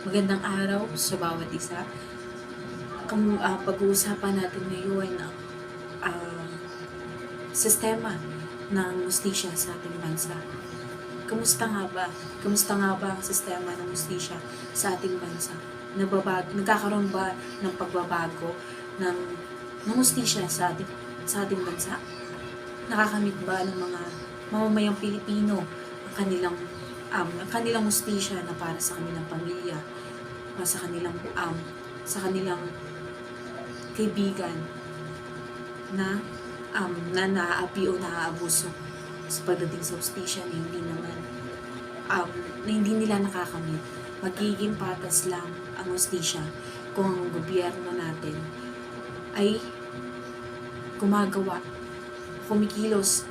Magandang araw sa bawat isa. Pag-uusapan natin ngayon ang sistema ng hustisya sa ating bansa. Kamusta nga ba? Kamusta nga ba ang sistema ng hustisya sa ating bansa? Nagkakaroon ba ng pagbabago ng hustisya sa ating bansa? Nakakamit ba ng mga mamamayang Pilipino ang kanilang hustisya na para sa kanilang pamilya, para sa kanilang kaibigan na naaapi o naaabuso sa pagdating sa hustisya na hindi nila nakakamit. Magiging patas lang ang hustisya kung ang gobyerno natin ay kumikilos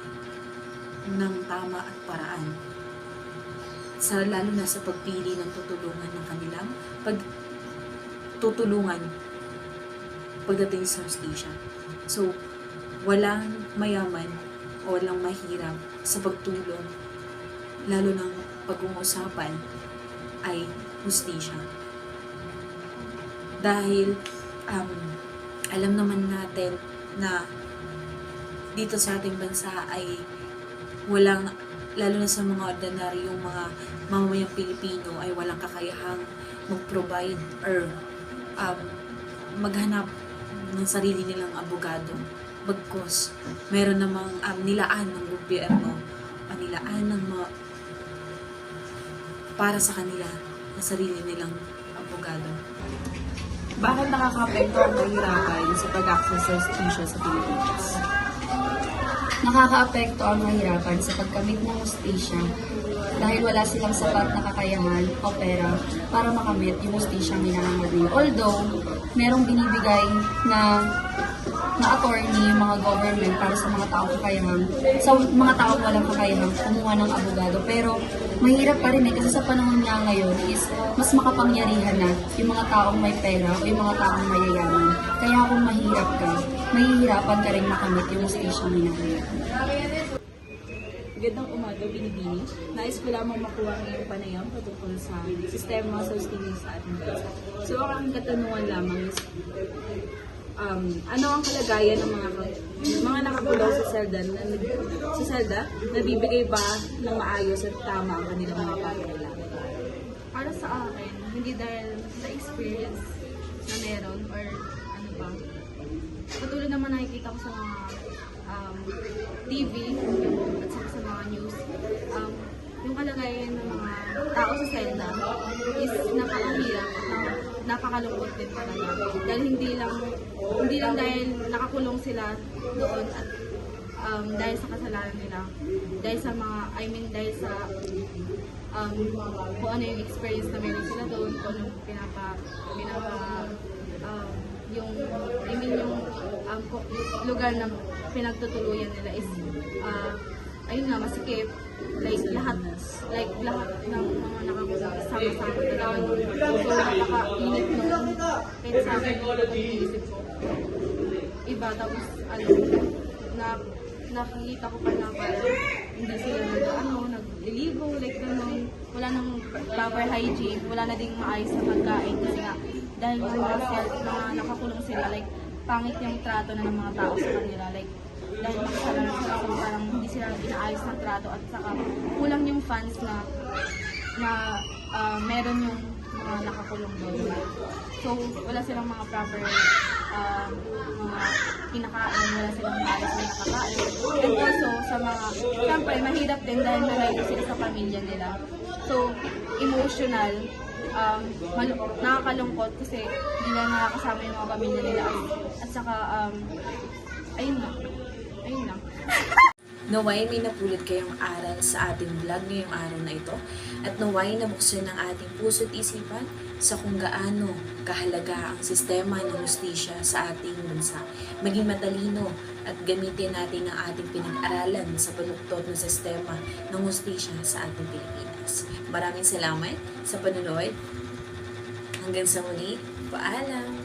ng tama at paraan, lalo na sa pagpili ng tutulungan ng kanilang pagtutulungan pagdating sa hustisya. So, walang mayaman o walang mahirap sa pagtulong, lalo ng pag-uusapan ay hustisya. Dahil alam naman natin na dito sa ating bansa ay lalo na sa mga ordinaryong mga mamamayang Pilipino ay walang kakayahang mag-provide or maghanap ng sarili nilang abogado. Bagkus, meron namang nilaan ng gobyerno, para sa kanila na sarili nilang abogado. Bakit nakaka-apekto ang kahirapan sa pag-access sa hustisya sa Pilipinas? Nakakaapekto ang mahirapan sa pagkamit ng hustisya dahil wala silang sapat na kakayahan o pera para makamit yung hustisyang hinahangad nila. Although, merong binibigay na attorney yung mga government para sa mga taong walang kakayahan kumuha ng abogado. Pero mahirap pa rin kasi sa panahon nga ngayon is mas makapangyarihan na yung mga taong may pera o yung mga taong mayayaman. Kaya kung mahirap ka, mahihirapan ka rin makamit yung hustisyang hinahangad. Magandang umaga, Binibini. Nais ko lamang makuha ang iyong panayam patungkol sa sistema sa hustisya sa ating bansa. So, ang katanungan lamang is, ano ang kalagayan ng mga nakakulong sa selda, nabibigay ba ng maayos at tama ang kanilang mga pangangailangan? Para sa akin, hindi dahil sa experience na meron or ano ba. Patuloy naman nakikita ko sa mga TV at sa mga news. Yung kalagayan ng mga tao sa selda is napakahirap at napakalungkot din talaga. Dahil hindi lang dahil nakakulong sila doon at dahil sa kasalanan nila, dahil sa kung ano yung experience na meron sila doon, kung ano yung lugar na pinagtutuluyan nila is ayun nga, masikip, like lahat ng mga nakakulong sama-sama talaga. So napaka-init nun. Kaya sa akin, pag-iisip ko, iba, tapos nakikita ko pa na hindi sila nagliligo, like gano'n. Wala nang proper hygiene, wala na ding maayos na pagkain kasi nga dahil yung mga nakakulong sila, like pangit yung trato na ng mga tao sa kanila, like dahil makasalanan sila kung parang hindi sila inaayos ng trato at saka kulang yung fans na meron yung mga nakakulong doon. So wala silang mga proper mga kinakain, wala silang maayos na nakakain. And also sa siyempre mahirap din dahil nalayo sila sa pamilya nila. So emotional, nakakalungkot kasi hindi na nakakasama yung mga pamilya nila at saka ayun lang. Naway may napulot kayong aral sa ating vlog ngayong araw na ito at naway nabuksan ng ating puso't isipan sa kung gaano kahalaga ang sistema ng hustisya sa ating bansa. Maging matalino at gamitin natin ang ating pinag-aralan sa panuktot ng sistema ng hustisya sa ating Pilipinas. Maraming salamat sa panonood. Hanggang sa muli, paalam!